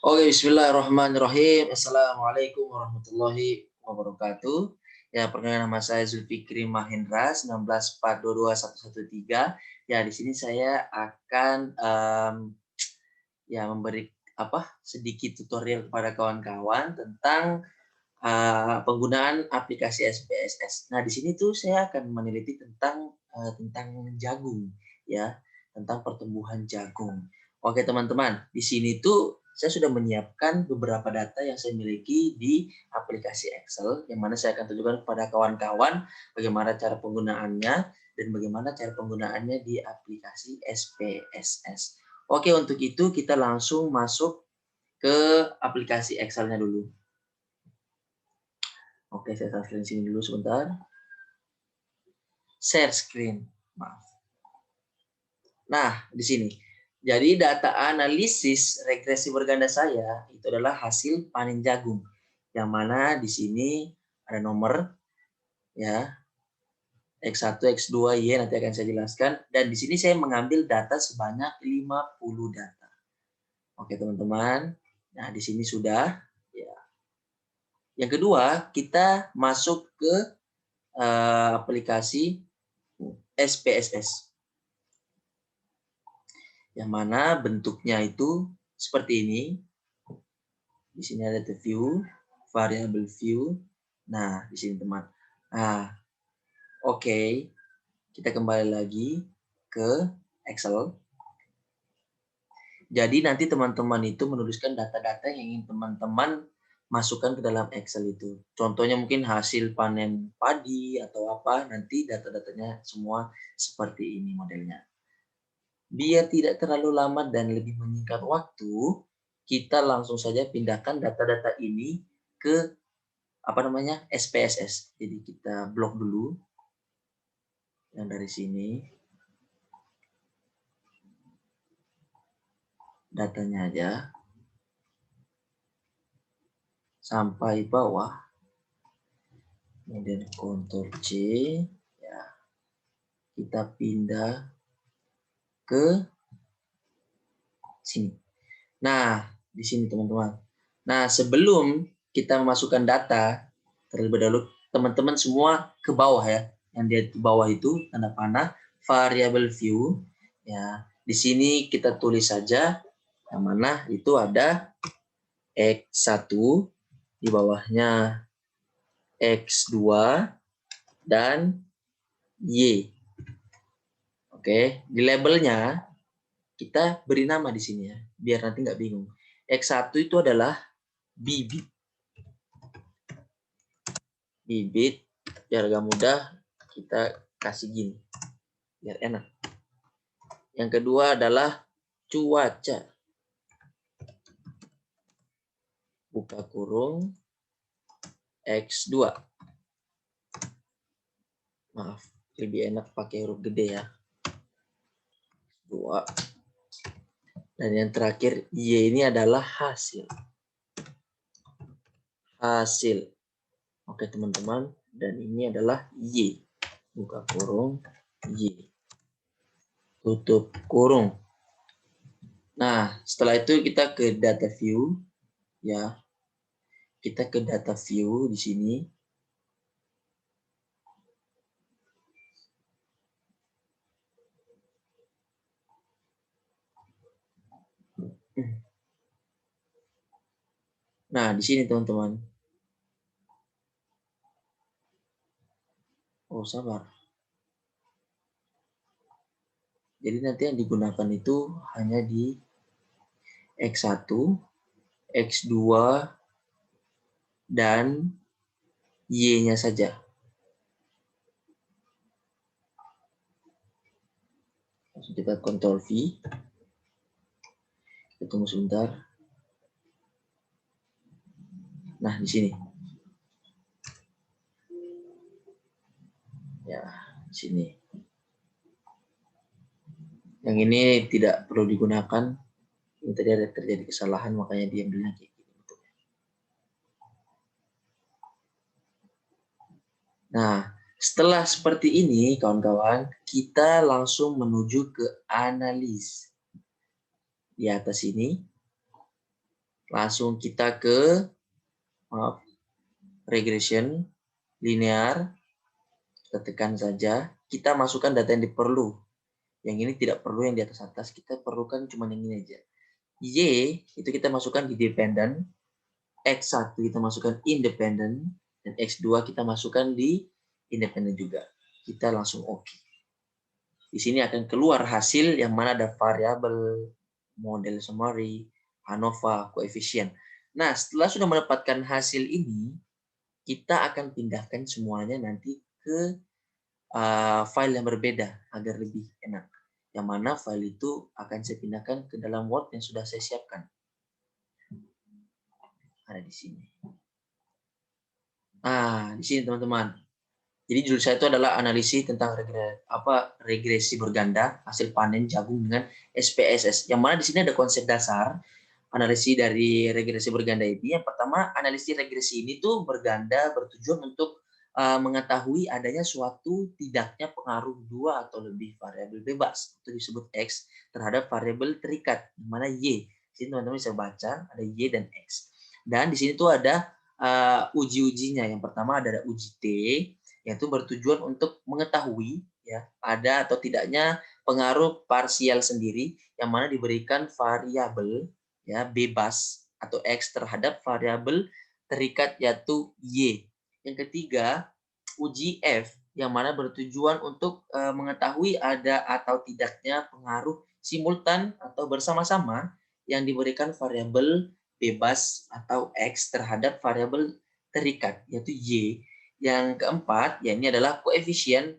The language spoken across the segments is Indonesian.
Oke, bismillahirrahmanirrahim. Assalamualaikum warahmatullahi wabarakatuh. Ya, perkenalkan nama saya Zulfikri Mahendra, 19422113. Ya, di sini saya akan memberi sedikit tutorial kepada kawan-kawan tentang penggunaan aplikasi SPSS. Nah, di sini tuh saya akan meneliti tentang jagung, ya, tentang pertumbuhan jagung. Oke, teman-teman, di sini tuh saya sudah menyiapkan beberapa data yang saya miliki di aplikasi Excel, yang mana saya akan tunjukkan kepada kawan-kawan bagaimana cara penggunaannya dan bagaimana cara penggunaannya di aplikasi SPSS. Oke, untuk itu kita langsung masuk ke aplikasi Excel-nya dulu. Oke, saya share sini dulu sebentar. Share screen, maaf. Nah, di sini. Jadi data analisis regresi berganda saya itu adalah hasil panen jagung. Yang mana di sini ada nomor ya. X1, X2, Y nanti akan saya jelaskan, dan di sini saya mengambil data sebanyak 50 data. Oke, teman-teman. Nah, di sini sudah ya. Yang kedua, kita masuk ke aplikasi SPSS. Yang mana bentuknya itu seperti ini. Di sini ada the view, variable view. Nah, di sini teman. Nah, oke. Kita kembali lagi ke Excel. Jadi nanti teman-teman itu menuliskan data-data yang ingin teman-teman masukkan ke dalam Excel itu. Contohnya mungkin hasil panen padi atau apa, nanti data-datanya semua seperti ini modelnya. Biar tidak terlalu lama dan lebih menyingkat waktu, kita langsung saja pindahkan data-data ini ke SPSS. Jadi kita blok dulu yang dari sini. Datanya aja. Sampai bawah. Kemudian Ctrl C. Ya. Kita pindah ke sini. Nah, di sini teman-teman. Nah, sebelum kita memasukkan data, terlebih dahulu teman-teman semua ke bawah ya. Yang di bawah itu tanda panah variable view. Ya, di sini kita tulis saja yang mana itu ada X1, di bawahnya X2 dan Y. Oke, di labelnya kita beri nama di sini ya, biar nanti nggak bingung. X1 itu adalah bibit. Bibit, biar agak mudah kita kasih gini, biar enak. Yang kedua adalah cuaca. Buka kurung X2. Maaf, lebih enak pakai huruf gede ya. 2. Dan yang terakhir, Y ini adalah hasil. Hasil. Oke teman-teman, dan ini adalah Y. Buka kurung Y. Tutup kurung. Nah, setelah itu kita ke data view ya. Kita ke data view di sini. Nah, di sini teman-teman. Oh, sabar. Jadi nanti yang digunakan itu hanya di X1, X2, dan Y-nya saja. Langsung kita Ctrl V. Kita tunggu sebentar. Nah, di sini. Ya, di sini. Yang ini tidak perlu digunakan. Ini tadi ada terjadi kesalahan, makanya dia bilang kayak gitu. Nah, setelah seperti ini, kawan-kawan, kita langsung menuju ke analis. Di atas ini, Langsung kita ke regression linear. Kita tekan saja. Kita masukkan data yang diperlu. Yang ini tidak perlu yang di atas. Kita perlukan cuma yang ini aja. Y itu kita masukkan di dependent. X1 kita masukkan independent. Dan X2 kita masukkan di independent juga. Kita langsung oke. Di sini akan keluar hasil yang mana ada variabel, model summary, ANOVA, koefisien. Nah, setelah sudah mendapatkan hasil ini, kita akan pindahkan semuanya nanti ke file yang berbeda agar lebih enak. Yang mana file itu akan saya pindahkan ke dalam Word yang sudah saya siapkan. Ada di sini. Nah, di sini teman-teman. Jadi judul saya itu adalah analisis tentang regresi berganda hasil panen jagung dengan SPSS. Yang mana di sini ada konsep dasar analisis dari regresi berganda ini. Yang pertama, analisis regresi ini tuh berganda bertujuan untuk mengetahui adanya suatu tidaknya pengaruh dua atau lebih variabel bebas, itu disebut X, terhadap variabel terikat, di mana Y. Di sini teman-teman bisa baca ada Y dan X. Dan di sini tuh ada uji-ujinya. Yang pertama ada uji T, yaitu bertujuan untuk mengetahui ya ada atau tidaknya pengaruh parsial sendiri yang mana diberikan variabel ya bebas atau X terhadap variabel terikat yaitu Y. Yang ketiga, uji F yang mana bertujuan untuk mengetahui ada atau tidaknya pengaruh simultan atau bersama-sama yang diberikan variabel bebas atau X terhadap variabel terikat yaitu Y. Yang keempat, ya ini adalah koefisien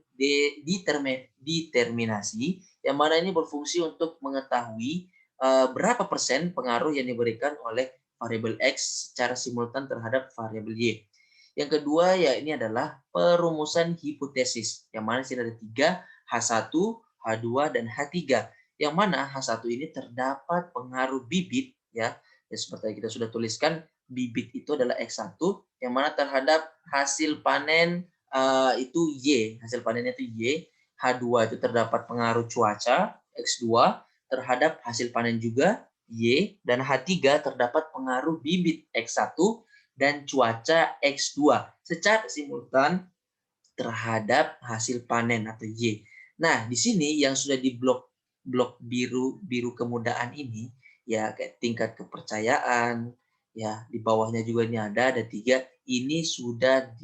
determinasi yang mana ini berfungsi untuk mengetahui berapa persen pengaruh yang diberikan oleh variabel X secara simultan terhadap variabel Y. Yang kedua ya ini adalah perumusan hipotesis yang mana sini ada 3, H1, H2 dan H3. Yang mana H1 ini terdapat pengaruh bibit ya seperti yang kita sudah tuliskan, bibit itu adalah X1 yang mana terhadap hasil panen itu Y, hasil panennya itu Y. H2 itu terdapat pengaruh cuaca, X2 terhadap hasil panen juga Y, dan H3 terdapat pengaruh bibit X1 dan cuaca X2 secara simultan terhadap hasil panen atau Y. Nah, di sini yang sudah di blok biru kemudahan ini ya kayak tingkat kepercayaan ya di bawahnya juga ini ada 3 ini sudah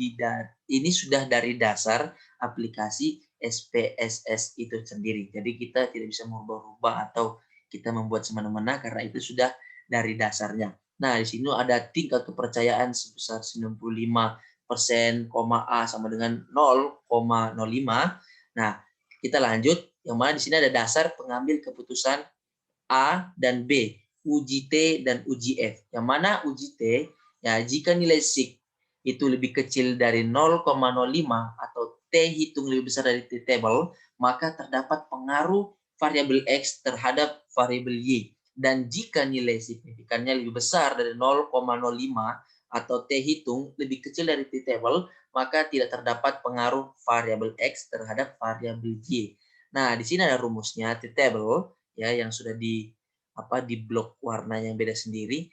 dari dasar aplikasi SPSS itu sendiri. Jadi kita tidak bisa merubah-rubah atau kita membuat semena-mena karena itu sudah dari dasarnya. Nah, di sini ada tingkat kepercayaan sebesar 95%, A sama dengan 0,05. Nah, kita lanjut. Yang mana di sini ada dasar pengambil keputusan A dan B, uji T dan uji F. Yang mana uji T, ya jika nilai sig itu lebih kecil dari 0,05 atau T hitung lebih besar dari T table, maka terdapat pengaruh variabel X terhadap variabel Y. Dan jika nilai signifikannya lebih besar dari 0,05 atau T hitung lebih kecil dari T table, maka tidak terdapat pengaruh variabel X terhadap variabel Y. Nah, di sini ada rumusnya T table ya yang sudah di blok warna yang beda sendiri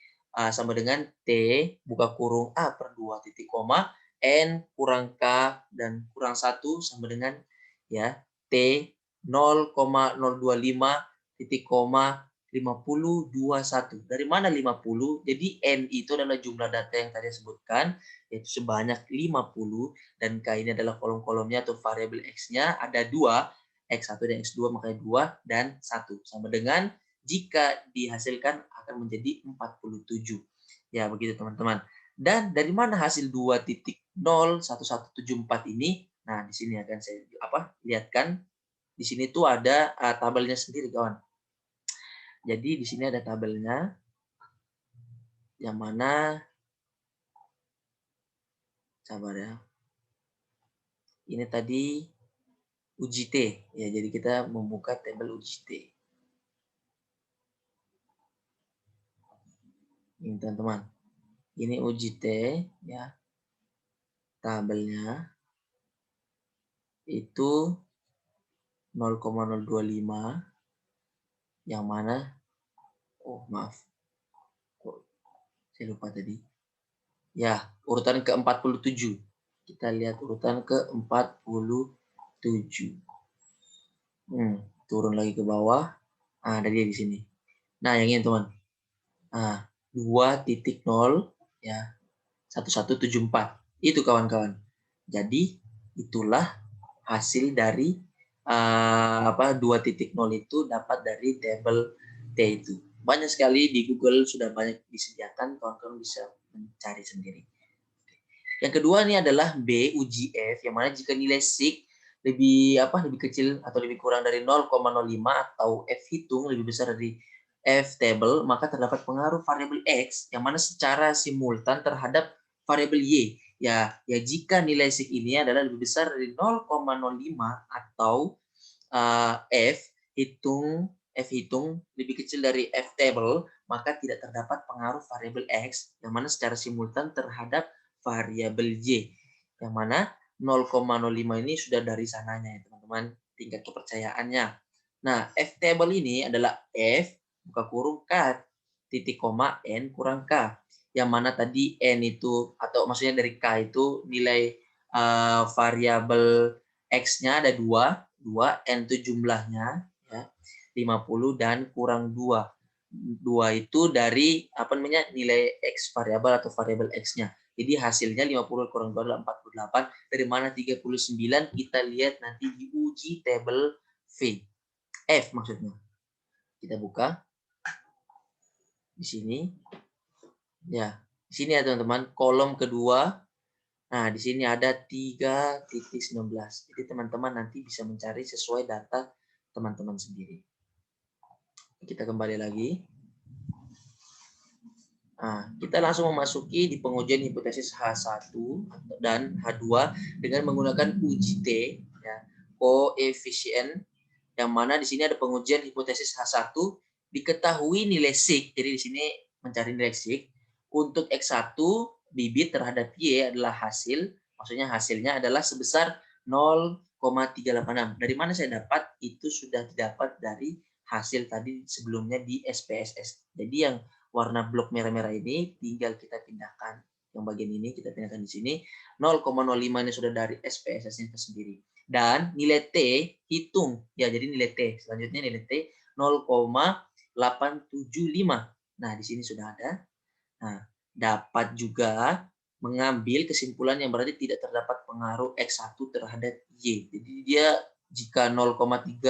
sama dengan T buka kurung A per 2 titik koma N kurang K dan kurang 1 sama dengan ya T 0,025 titik koma 5021. Dari mana 50? Jadi N itu adalah jumlah data yang tadi sebutkan yaitu sebanyak 50 dan K ini adalah kolom-kolomnya atau variabel X-nya ada 2, X1 dan X2 makanya 2 dan 1 sama dengan jika dihasilkan akan menjadi 47. Ya, begitu teman-teman. Dan dari mana hasil 2.01174 ini? Nah, di sini akan saya lihatkan. Di sini tuh ada tabelnya sendiri, kawan. Jadi di sini ada tabelnya yang mana sabar ya. Ini tadi uji T ya. Jadi kita membuka tabel uji T. Ini teman-teman. Ini uji T ya. Tabelnya itu 0,025 yang mana maaf Saya lupa tadi. Ya, urutan ke-47. Kita lihat urutan ke-47. Turun lagi ke bawah. Nah, ada dia di sini. Nah, yang ini teman. Nah, 2.0 ya 1174. Itu kawan-kawan. Jadi itulah hasil dari 2.0 itu dapat dari tabel T itu. Banyak sekali di Google sudah banyak disediakan, kawan-kawan bisa mencari sendiri. Yang kedua ini adalah B uji F, yang mana jika nilai SIG lebih kecil atau lebih kurang dari 0,05 atau F hitung lebih besar dari F table, maka terdapat pengaruh variabel X yang mana secara simultan terhadap variabel Y. Ya jika nilai SIG ini adalah lebih besar dari 0,05 atau F hitung lebih kecil dari F table, maka tidak terdapat pengaruh variabel X yang mana secara simultan terhadap variabel Y, yang mana 0,05 ini sudah dari sananya ya teman-teman, tingkat kepercayaannya. Nah, F table ini adalah F buka kurung K titik koma N kurang K, yang mana tadi N itu atau maksudnya dari K itu nilai variabel X-nya ada 2, N itu jumlahnya ya 50 dan kurang 2. 2 itu dari nilai X variabel atau variabel X-nya. Jadi hasilnya 50 kurang 2 adalah 48. Dari mana 39? Kita lihat nanti di uji tabel V. F maksudnya. Kita buka. Di sini. Ya, di sini ya teman-teman. Kolom kedua. Nah, di sini ada 3.19. Jadi teman-teman nanti bisa mencari sesuai data teman-teman sendiri. Kita kembali lagi. Nah, kita langsung memasuki di pengujian hipotesis H1 dan H2 dengan menggunakan uji T, ya, koefisien, yang mana di sini ada pengujian hipotesis H1, diketahui nilai SIG, jadi di sini mencari nilai SIG, untuk X1 bibit terhadap Y adalah hasil, maksudnya hasilnya adalah sebesar 0,386. Dari mana saya dapat? Itu sudah didapat dari hasil tadi sebelumnya di SPSS. Jadi yang warna blok merah-merah ini tinggal kita pindahkan, yang bagian ini kita pindahkan di sini. 0,05 ini sudah dari SPSS-nya itu sendiri. Dan nilai T hitung ya, jadi nilai T selanjutnya nilai T 0,875. Nah, di sini sudah ada. Nah, dapat juga mengambil kesimpulan yang berarti tidak terdapat pengaruh X1 terhadap Y. Jadi dia jika 0,386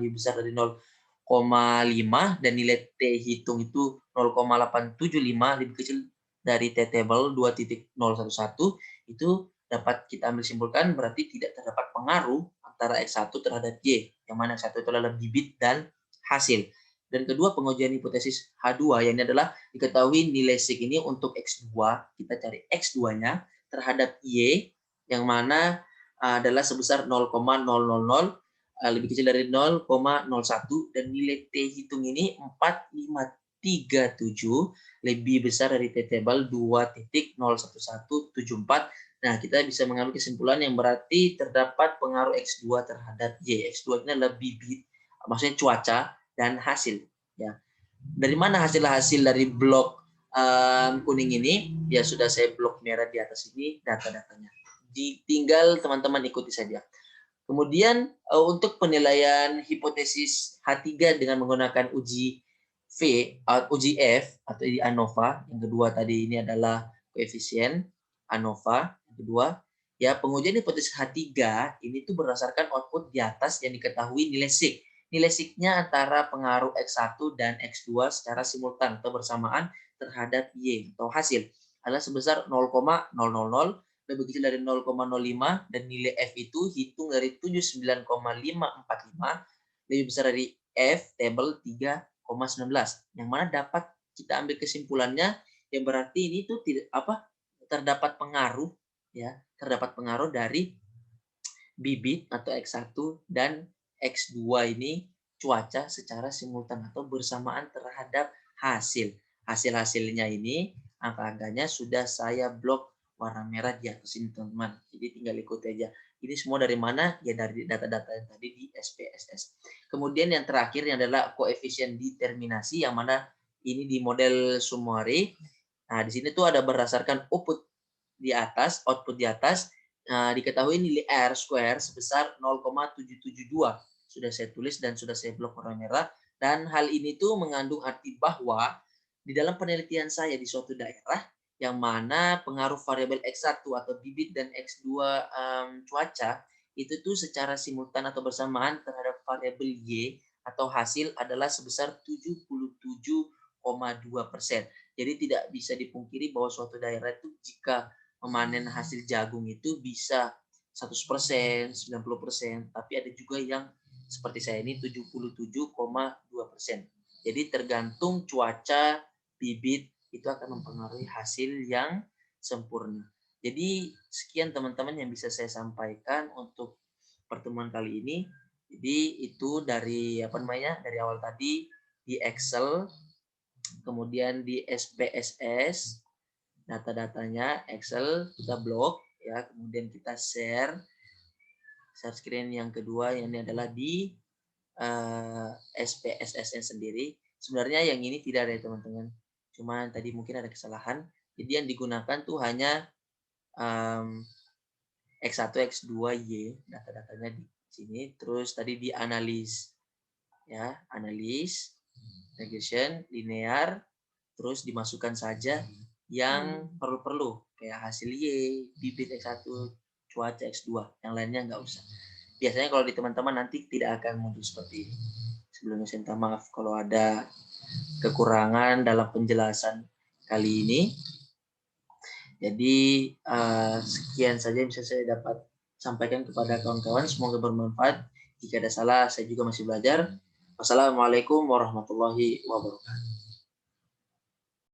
lebih besar dari 0,5 dan nilai T hitung itu 0,875 lebih kecil dari T table 2.011, itu dapat kita ambil simpulkan berarti tidak terdapat pengaruh antara X1 terhadap Y, yang mana X1 itu adalah bibit dan hasil. Dan kedua, pengujian hipotesis H2, yang ini adalah diketahui nilai SIG ini untuk X2, kita cari X2-nya terhadap Y, yang mana adalah sebesar 0,000, lebih kecil dari 0,01, dan nilai T hitung ini 4537 lebih besar dari T table 2.01174. Nah, kita bisa mengambil kesimpulan yang berarti terdapat pengaruh X2 terhadap Y. X2 ini adalah bibit, maksudnya cuaca dan hasil. Ya, dari mana hasil-hasil dari blok kuning ini? Ya sudah saya blok merah di atas ini data-datanya. Tinggal teman-teman ikuti saja. Kemudian untuk penilaian hipotesis H3 dengan menggunakan uji uji F atau di ANOVA. Yang kedua tadi ini adalah koefisien ANOVA. Yang kedua, ya pengujian hipotesis H3 ini tuh berdasarkan output di atas yang diketahui nilai SIG. Nilai SIG-nya antara pengaruh X1 dan X2 secara simultan atau bersamaan terhadap Y atau hasil adalah sebesar 0,000 lebih kecil dari 0,05 dan nilai F itu hitung dari 79,545 lebih besar dari F table 3,19, yang mana dapat kita ambil kesimpulannya yang berarti ini tuh tidak terdapat pengaruh dari bibit atau X1 dan X2 ini cuaca secara simultan atau bersamaan terhadap hasil. Hasil-hasilnya ini angka-angkanya sudah saya blok warna merah di atas ini teman-teman. Jadi tinggal ikuti aja. Ini semua dari mana? Ya dari data-data yang tadi di SPSS. Kemudian yang terakhir yang adalah koefisien determinasi, yang mana ini di model Sumari. Nah, di sini tuh ada berdasarkan output di atas, diketahui nilai R square sebesar 0,772. Sudah saya tulis dan sudah saya blok warna merah. Dan hal ini tuh mengandung arti bahwa di dalam penelitian saya di suatu daerah yang mana pengaruh variabel X1 atau bibit dan X2 cuaca itu tuh secara simultan atau bersamaan terhadap variabel Y atau hasil adalah sebesar 77,2%. Jadi tidak bisa dipungkiri bahwa suatu daerah itu jika memanen hasil jagung itu bisa 100%, 90%, tapi ada juga yang seperti saya ini 77,2%. Jadi tergantung cuaca, bibit, itu akan mempengaruhi hasil yang sempurna. Jadi sekian teman-teman yang bisa saya sampaikan untuk pertemuan kali ini. Jadi itu dari dari awal tadi di Excel, kemudian di SPSS, data-datanya Excel kita blok ya, kemudian kita share screen yang kedua ini adalah di SPSS-nya sendiri. Sebenarnya yang ini tidak ada ya teman-teman, cuma tadi mungkin ada kesalahan. Jadi yang digunakan tuh hanya X1, X2, Y, data-datanya di sini. Terus tadi di analis ya, analis, regression, linear, terus dimasukkan saja yang perlu-perlu kayak hasil Y, bibit X1, cuaca X2, yang lainnya nggak usah. Biasanya kalau di teman-teman nanti tidak akan muncul seperti ini. Sebelumnya saya minta maaf kalau ada kekurangan dalam penjelasan kali ini. Jadi sekian saja yang bisa saya dapat sampaikan kepada kawan-kawan. Semoga bermanfaat. Jika ada salah, saya juga masih belajar. Wassalamualaikum warahmatullahi wabarakatuh.